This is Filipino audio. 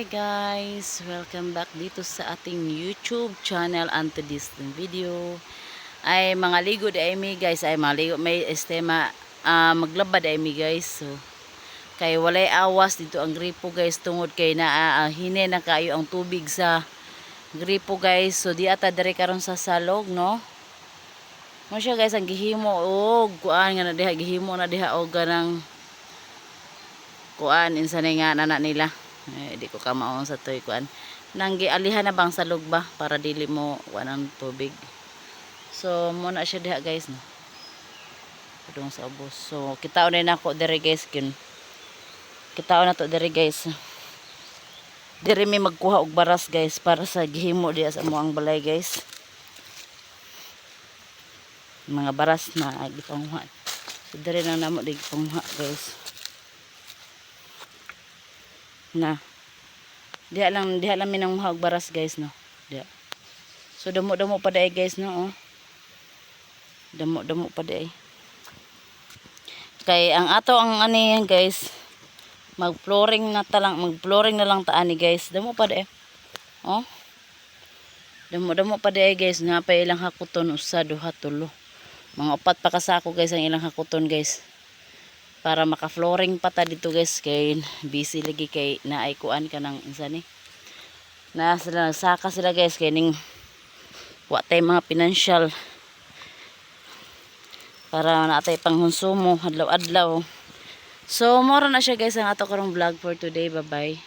Hi guys! Welcome back dito sa ating YouTube channel. And to this video ay mga ligo ay mi guys, ay mga ligo may estema maglabad ay mi guys. So kay walay awas dito ang gripo guys, tungod kay na hine na kayo ang tubig sa gripo guys. So di ata dire karon sa salog no. Mo siya guys ang gihimo og kuan nga na diha, gihimo na diha og ganang kuan insanay nga nana nila. Di ko kamaon sa toy kuan nang gialihan na bang salog ba para dili mo kuan tubig. So muna siya diha guys no, padung sa ubos. So kitaon na nako dire guys, kitaon na to dire guys. Dire mi magkuha og baras guys para sa gihimo diha sa amoang balay guys, mga baras na gipanghuha. So dire na namo di gipanghuha guys na diha lang minang mahag baras guys no diha. So damo pa dai guys no, oh damo pa dai kay ang ato ang ani guys, mag flooring na lang ta ani guys. Damo pa dai, oh damo pa dai guys, nga pa ilang hakuton, usa duha tulo, mga upat pa kasako guys ang ilang hakuton guys, para maka flooring pa ta dito guys. Kay busy lagi kay naay kuan ka ng insani na sila nagsaka sila guys, kay ning wa tay mga financial para natay pangkonsumo adlaw-adlaw. So mora na siya guys ang ato karong vlog for today. Bye bye.